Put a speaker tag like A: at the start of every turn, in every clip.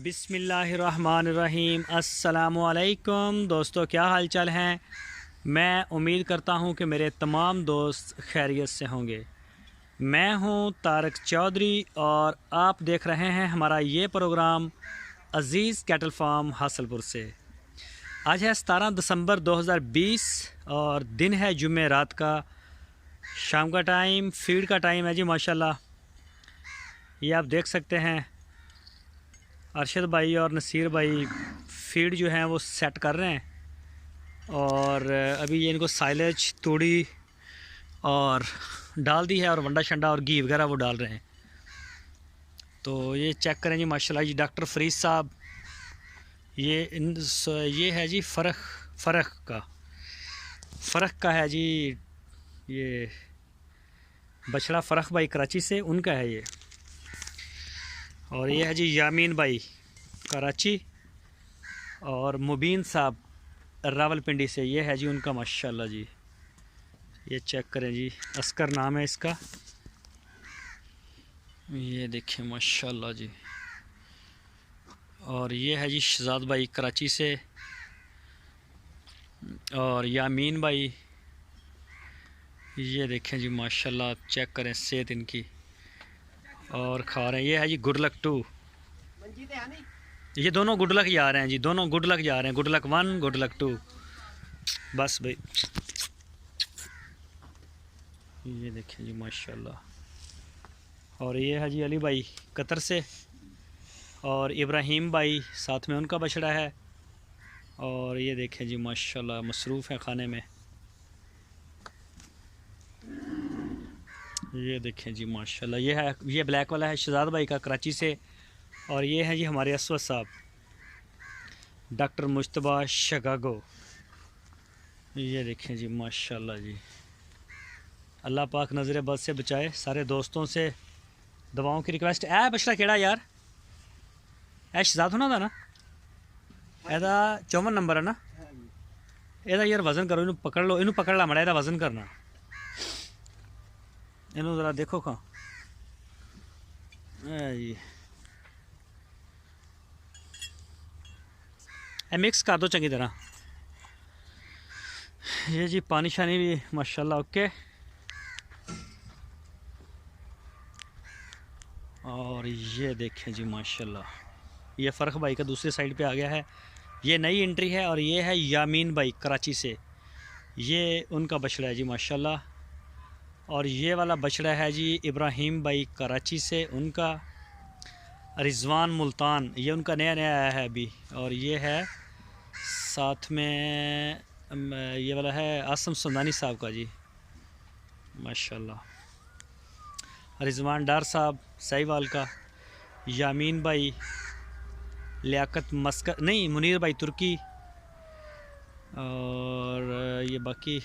A: बिस्मिल्लाहिर्रहमानिर्रहीम। अस्सलामुअलैकुम दोस्तों, क्या हाल चाल हैं। मैं उम्मीद करता हूं कि मेरे तमाम दोस्त खैरियत से होंगे। मैं हूं तारक चौधरी और आप देख रहे हैं हमारा ये प्रोग्राम अज़ीज़ कैटल फार्म हासलपुर से। आज है 17 दिसंबर 2020 और दिन है जुम्मे रात का, शाम का टाइम, फीड का टाइम है जी। माशाल्लाह ये आप देख सकते हैं अरशद भाई और नसीर भाई फीड जो है वो सेट कर रहे हैं और अभी ये इनको साइलेज तूड़ी और डाल दी है और वंडा शंडा और घी वगैरह वो डाल रहे हैं। तो ये चेक करें जी माशाल्लाह जी। डॉक्टर फरीद साहब ये है जी फ़रख का है जी। ये बछड़ा फ़रख भाई कराची से उनका है ये। और ये है जी यामीन भाई कराची और मुबीन साहब रावलपिंडी से, ये है जी उनका माशाल्लाह जी। ये चेक करें जी, अस्कर नाम है इसका। ये देखें माशाल्लाह जी। और ये है जी शहजाद भाई कराची से और यामीन भाई, ये देखें जी माशाल्लाह, चेक करें सेहत इनकी और खा रहे हैं। ये है जी गुड लक 2, ये दोनों गुड लक जा रहे हैं जी, दोनों गुड लक जा रहे हैं। गुड लक 1 गुड लक 2 बस भाई। ये देखें जी माशाल्लाह। और ये है जी अली भाई कतर से और इब्राहिम भाई साथ में उनका बछड़ा है। और ये देखें जी माशाल्लाह मसरूफ़ है खाने में। ये देखें जी माशाल्लाह। ये ब्लैक वाला है शहजाद भाई का कराची से। और ये हैं जी हमारे असवद साहब डॉक्टर मुश्तबा शिकागो। ये देखें जी माशाल्लाह जी। अल्लाह पाक नज़र बद से बचाए। सारे दोस्तों से दवाओं की रिक्वेस्ट है। बछड़ा केड़ा यार है शहजाद होना था ना, एदा 54 नंबर है ना। एदा यार वज़न करो, इनू पकड़ लो, इनू पकड़ ला मड़ा, एदा वज़न करना, इनू ज़रा देखो कहाँ जी। मिक्स कर दो चंगी तरह। ये जी पानी शानी भी माशाल्लाह ओके। और ये देखें जी माशाल्लाह, ये फ़र्क भाई का दूसरी साइड पे आ गया है। ये नई एंट्री है। और ये है यामीन भाई कराची से, ये उनका बछड़ा है जी माशाल्लाह। और ये वाला बछड़ा है जी इब्राहिम भाई कराची से, उनका रिजवान मुल्तान, ये उनका नया नया आया है अभी। और ये है साथ में ये वाला है आसम सुंदानी साहब का जी माशाल्लाह। रिजवान डार साहब साहिवाल का, यामीन भाई लियाकत मस्कत नहीं मुनीर भाई तुर्की। और ये बाकी,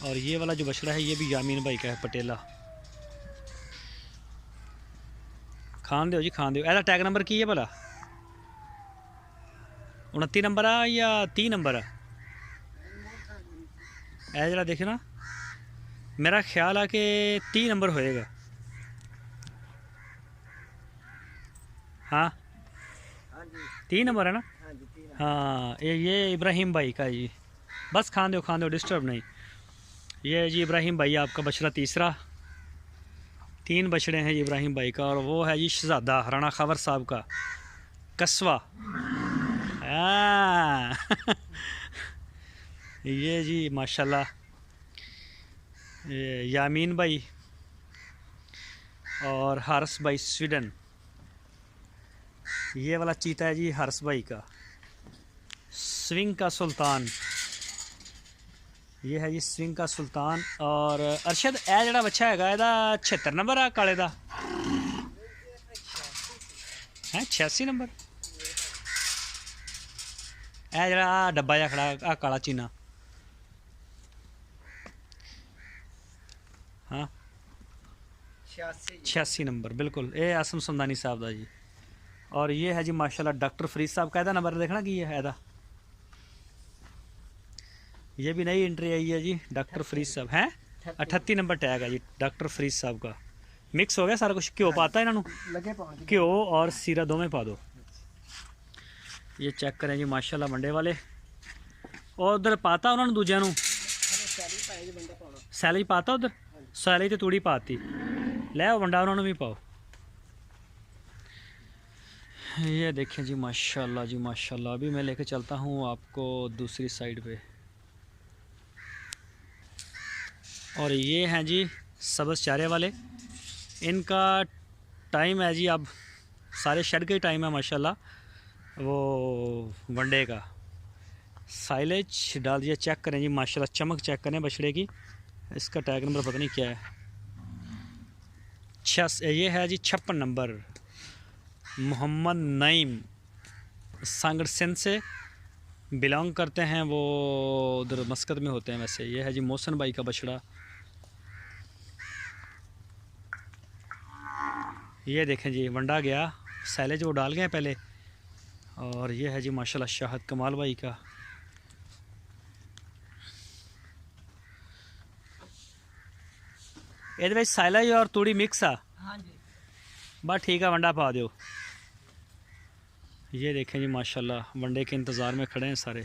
A: और ये वाला जो बछड़ा है ये भी यामीन भाई का है पटेला। खान दो जी खान दो। एदा टैग नंबर की है भला, 29 नंबर है या 30 नंबर है? ए जरा देखे ना, मेरा ख्याल है कि 30 नंबर होएगा। हाँ 30 नंबर है ना। हाँ ये इब्राहिम भाई का जी। बस खान दो डिस्टर्ब नहीं। ये जी इब्राहिम भाई आपका बछड़ा तीसरा। 3 बछड़े हैं जी इब्राहिम भाई का। और वो है जी शहजादा राणा खबर साहब का कस्वा। ये जी माशाल्लाह यामीन भाई और हारस भाई स्वीडन। ये वाला चीता है जी हारस भाई का, स्विंग का सुल्तान। ये है जी स्विंग का सुल्तान। और अरशद ए जड़ा बच्चा है एदा 76 नंबर है काले दा है, 86 नंबर। ए जड़ा डब्बा जा खड़ा आ काला चीना, हाँ 86 नंबर बिल्कुल। ये आसम सुंदानी साहब का जी। और ये है जी माशाल्लाह डॉक्टर फरीद साहब का। एदा नंबर देखना की है एदा, ये भी नई एंट्री आई है जी डॉक्टर फरीद साहब हैं। 38 नंबर टैग है जी डॉक्टर फरीद साहब का। मिक्स हो गया सारा कुछ। घ्यो पाता इन्हों
B: लगे पाउण
A: घ्यो और सीरा दोवें पा दो। ये चेक करें जी माशाल्लाह वंडे वाले। और उधर पाता उन्होंने दूजिया सैलरी पाता उधर सैलरी तो तूड़ी पाती लै वंडा उन्होंने भी पाओ। ये देखें जी माशाल्लाह जी माशाल्लाह। अभी मैं लेके चलता हूँ आपको दूसरी साइड पे। और ये हैं जी सब्ज़ चारे वाले। इनका टाइम है जी अब सारे शेड का ही टाइम है माशाल्लाह। वो वनडे का साइलेज डाल दिया। चेक करें जी माशाल्लाह चमक चेक करें बछड़े की। इसका टैग नंबर पता नहीं क्या है। ये है जी 56 नंबर। मोहम्मद नईम सांगड़ सिंध से बिलोंग करते हैं। वो उधर मस्कत में होते हैं वैसे। ये है जी मोहसन भाई का बछड़ा। ये देखें जी वंडा गया सैलेज वो डाल गए पहले। और ये है जी माशाल्लाह शाहद कमाल भाई का। ये भाई सैलेज और तूड़ी मिक्स आ।
B: हाँ जी
A: बस ठीक है वंडा पा दो। ये देखें जी माशाल्लाह वनडे के इंतज़ार में खड़े हैं सारे।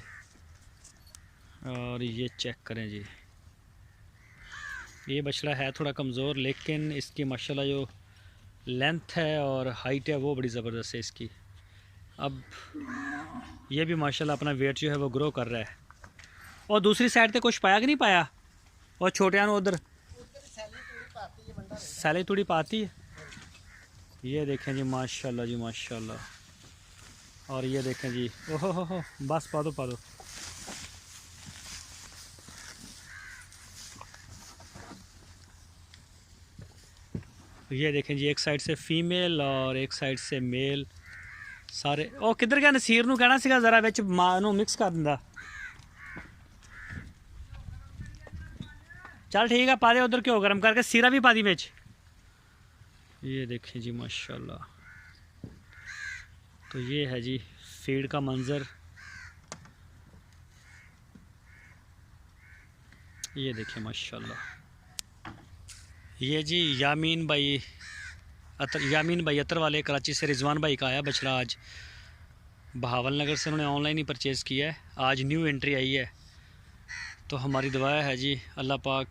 A: और ये चेक करें जी ये बछड़ा है थोड़ा कमज़ोर लेकिन इसकी माशाल्लाह जो लेंथ है और हाइट है वो बड़ी ज़बरदस्त है इसकी। अब ये भी माशाल्लाह अपना वेट जो है वो ग्रो कर रहा है। और दूसरी साइड पे कुछ पाया कि नहीं पाया। और छोटे उधर सैली तूड़ी पाती है। ये देखें जी माशाल्लाह जी माशाल्लाह। और ये देखें जी ओहो हो बस पा दो। ये देखें जी एक साइड से फीमेल और एक साइड से मेल सारे। ओ किधर गया नसीर नू कहना सीगा जरा विच मां नू मिक्स कर दिंदा। चल ठीक है पा दे उधर घ्यो गर्म करके सीरा भी पा दी विच। ये देखें जी माशाल्लाह। तो ये है जी फीड का मंज़र। ये देखें माशाल्लाह। ये जी यामीन भाई अतर वाले कराची से रिजवान भाई का आया बछड़ा आज। बहावल नगर से उन्होंने ऑनलाइन ही परचेज़ किया है। आज न्यू एंट्री आई है। तो हमारी दुआ है जी अल्लाह पाक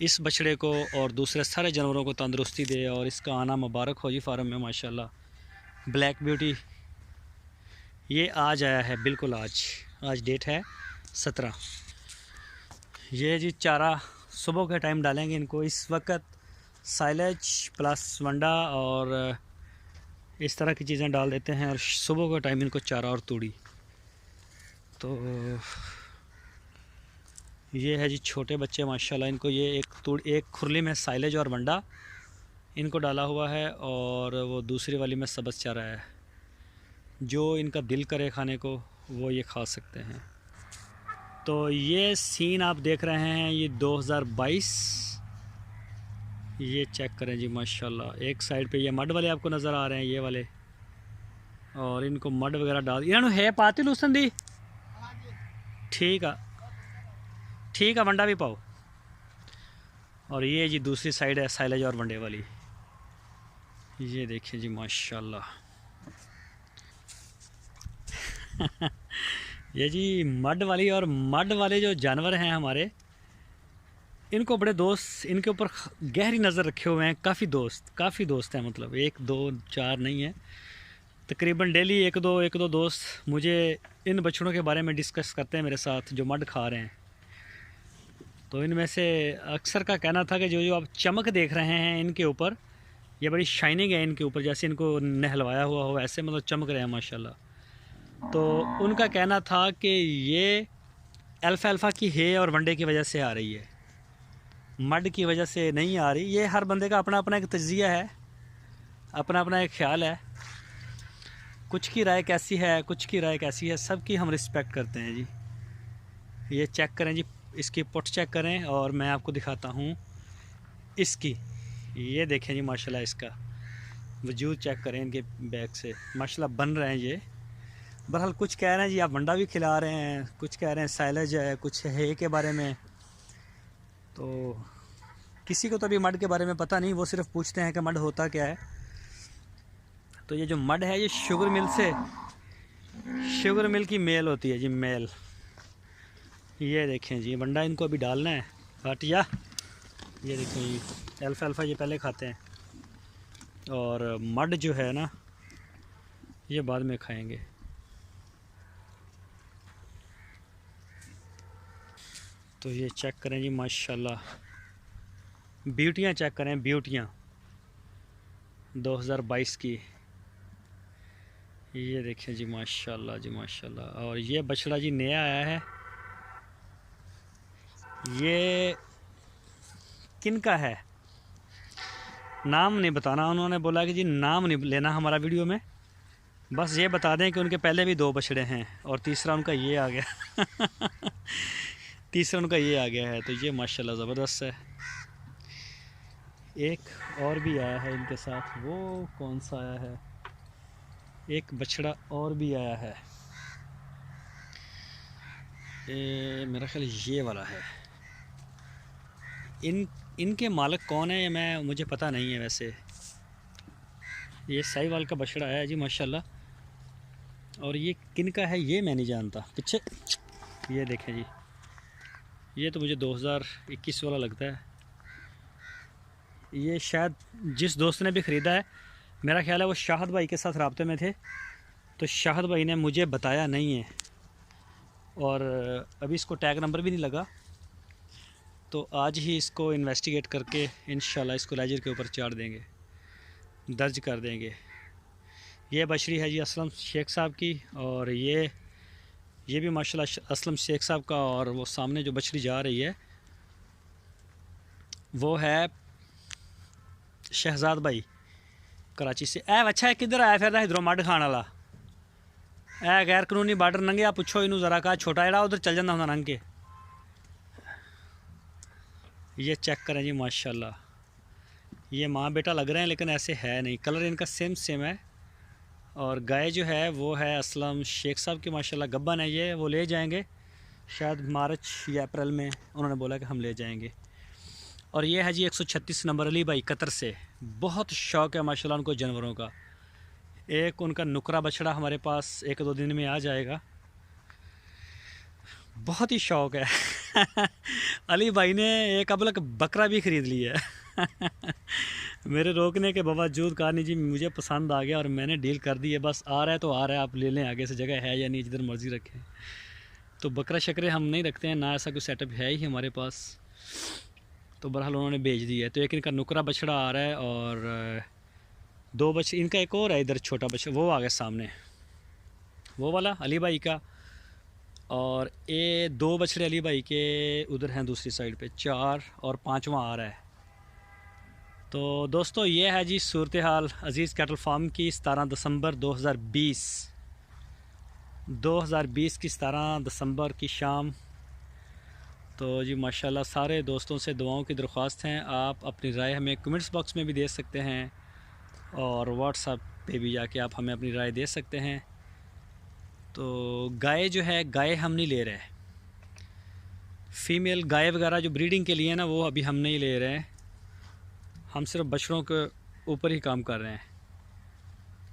A: इस बछड़े को और दूसरे सारे जानवरों को तंदुरुस्ती दे और इसका आना मुबारक हो जी फार्म में माशाल्लाह। ब्लैक ब्यूटी ये आज आया है बिल्कुल आज डेट है 17। ये जी चारा सुबह के टाइम डालेंगे इनको। इस वक्त साइलेज प्लस वंडा और इस तरह की चीज़ें डाल देते हैं और सुबह का टाइम इनको चारा और तूड़ी। तो ये है जी छोटे बच्चे माशाल्लाह। इनको ये एक खुरली में साइलेज और वंडा इनको डाला हुआ है और वो दूसरी वाली में सब्ज़ चारा है। जो इनका दिल करे खाने को वो ये खा सकते हैं। तो ये सीन आप देख रहे हैं ये 2022। ये चेक करें जी माशाल्लाह। एक साइड पे ये मड वाले आपको नज़र आ रहे हैं ये वाले। और इनको मड वगैरह डाल इन्होंने है पाती लूसन दी। ठीक है वंडा भी पाओ। और ये जी दूसरी साइड है साइलेज और वंडे वाली। ये देखिए जी माशाल्लाह। ये जी मड वाली और मड वाले जो जानवर हैं हमारे इनको बड़े दोस्त इनके ऊपर गहरी नज़र रखे हुए हैं। काफ़ी दोस्त हैं मतलब 1 2 4 नहीं है तकरीबन डेली एक दो दोस्त मुझे इन बछड़ों के बारे में डिस्कस करते हैं मेरे साथ जो मड खा रहे हैं। तो इनमें से अक्सर का कहना था कि जो आप चमक देख रहे हैं इनके ऊपर ये बड़ी शाइनिंग है इनके ऊपर जैसे इनको नहलवाया हुआ हो ऐसे मतलब चमक रहे हैं माशाल्लाह। तो उनका कहना था कि ये अल्फ़ा की है और वनडे की वजह से आ रही है मड की वजह से नहीं आ रही। ये हर बंदे का अपना अपना एक तज्ज़िया है अपना अपना एक ख्याल है। कुछ की राय कैसी है कुछ की राय कैसी है सबकी हम रिस्पेक्ट करते हैं जी। ये चेक करें जी इसकी पुट चेक करें और मैं आपको दिखाता हूँ इसकी। ये देखें जी माशाल्लाह इसका वजूद चेक करें इनके बैक से माशाल्लाह बन रहे हैं ये। बहरहाल कुछ कह रहे हैं जी आप वंडा भी खिला रहे हैं कुछ कह रहे हैं साइलेज है कुछ है के बारे में। तो किसी को तो अभी मड के बारे में पता नहीं, वो सिर्फ पूछते हैं कि मड होता क्या है। तो ये जो मड है ये शुगर मिल की मेल होती है जी, मेल। ये देखें जी बंडा इनको अभी डालना है हटिया। ये देखें जी अल्फ़ा ये पहले खाते हैं, और मड जो है ना ये बाद में खाएंगे। तो ये चेक करें जी माशाल्लाह, ब्यूटियाँ चेक करें, ब्यूटियाँ 2022 की। ये देखें जी माशाल्लाह जी माशाल्लाह। और ये बछड़ा जी नया आया है। ये किन का है नाम नहीं बताना, उन्होंने बोला कि जी नाम नहीं लेना हमारा वीडियो में, बस ये बता दें कि उनके पहले भी 2 बछड़े हैं और तीसरा उनका ये आ गया तीसरा उनका ये आ गया है। तो ये माशाल्लाह ज़बरदस्त है। एक और भी आया है इनके साथ, वो कौन सा आया है, एक बछड़ा और भी आया है, मेरा ख्याल ये वाला है। इनके मालिक कौन है मुझे पता नहीं है। वैसे ये साहिवाल का बछड़ा है जी माशाल्लाह, और ये किन का है ये मैं नहीं जानता। पीछे ये देखें जी, ये तो मुझे 2021 वाला लगता है। ये शायद जिस दोस्त ने भी ख़रीदा है, मेरा ख्याल है वो शाहद भाई के साथ राब्ते में थे, तो शाहद भाई ने मुझे बताया नहीं है, और अभी इसको टैग नंबर भी नहीं लगा। तो आज ही इसको इन्वेस्टिगेट करके इंशाल्लाह इसको लेजर के ऊपर चाड़ देंगे, दर्ज कर देंगे। ये बछड़ी है जी असलम शेख साहब की, और ये भी माशाल्लाह असलम शेख साहब का। और वो सामने जो बछड़ी जा रही है वो है शहजाद भाई कराची से। अच्छा है किधर आया फिर इधरों मड खाने वाला गैर कानूनी बार्डर नंगे। आप पूछो इनू ज़रा का छोटा जड़ा उधर चल जाता होंगे नंग के। ये चेक करें जी माशाल्लाह, ये माँ बेटा लग रहे हैं लेकिन ऐसे है नहीं, कलर इनका सेम है। और गाय जो है वो है असलम शेख साहब की माशाल्लाह, गब्बन है ये। वो ले जाएंगे शायद मार्च या अप्रैल में, उन्होंने बोला कि हम ले जाएंगे। और ये है जी 136 नंबर अली भाई कतर से। बहुत शौक़ है माशाल्लाह उनको जानवरों का। एक उनका नुकरा बछड़ा हमारे पास 1-2 दिन में आ जाएगा, बहुत ही शौक़ है अली भाई ने एक अब बकरा भी ख़रीद लिया है मेरे रोकने के बावजूद कहा नहीं जी मुझे पसंद आ गया और मैंने डील कर दी है, बस आ रहा है तो आ रहा है, आप ले लें, आगे से जगह है या नहीं, जिधर मर्ज़ी रखें। तो बकरा शकरे हम नहीं रखते हैं ना, ऐसा कोई सेटअप है ही हमारे पास। तो बहरहाल उन्होंने भेज दिया है। तो एक इनका नुकरा बछड़ा आ रहा है, और 2 बछड़े, इनका एक और है इधर छोटा बछड़ा, वो आ गया सामने, वो वाला अली भाई का। और ये 2 बछड़े अली भाई के उधर हैं दूसरी साइड पे, 4 और 5वां आ रहा है। तो दोस्तों ये है जी सूरत हाल अज़ीज़ कैटल फार्म की 17 दिसंबर 2020 की 17 दिसंबर की शाम। तो जी माशाल्लाह सारे दोस्तों से दुआओं की दरख्वास्त हैं। आप अपनी राय हमें कमेंट्स बॉक्स में भी दे सकते हैं, और व्हाट्सएप पे भी जाके आप हमें अपनी राय दे सकते हैं। तो गाय जो है, गाय हम नहीं ले रहे, फ़ीमेल गाय वगैरह जो ब्रीडिंग के लिए ना वो अभी हम नहीं ले रहे हैं, हम सिर्फ बछड़ों के ऊपर ही काम कर रहे हैं।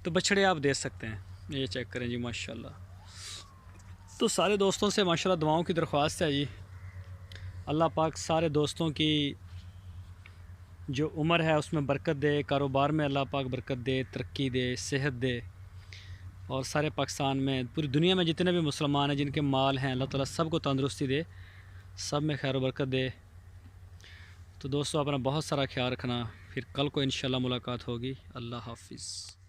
A: तो बछड़े आप दे सकते हैं, ये चेक करें जी माशाल्लाह। तो सारे दोस्तों से माशाल्लाह दुआओं की दरख्वास्त है जी। अल्लाह पाक सारे दोस्तों की जो उम्र है उसमें बरकत दे, कारोबार में अल्लाह पाक बरकत दे, तरक्की दे, सेहत दे, और सारे पाकिस्तान में, पूरी दुनिया में जितने भी मुसलमान हैं जिनके माल हैं, अल्लाह ताला सबको तंदुरुस्ती दे, सब में खैर बरकत दे। तो दोस्तों अपना बहुत सारा ख्याल रखना, फिर कल को इंशाल्लाह मुलाकात होगी। अल्लाह हाफिज़।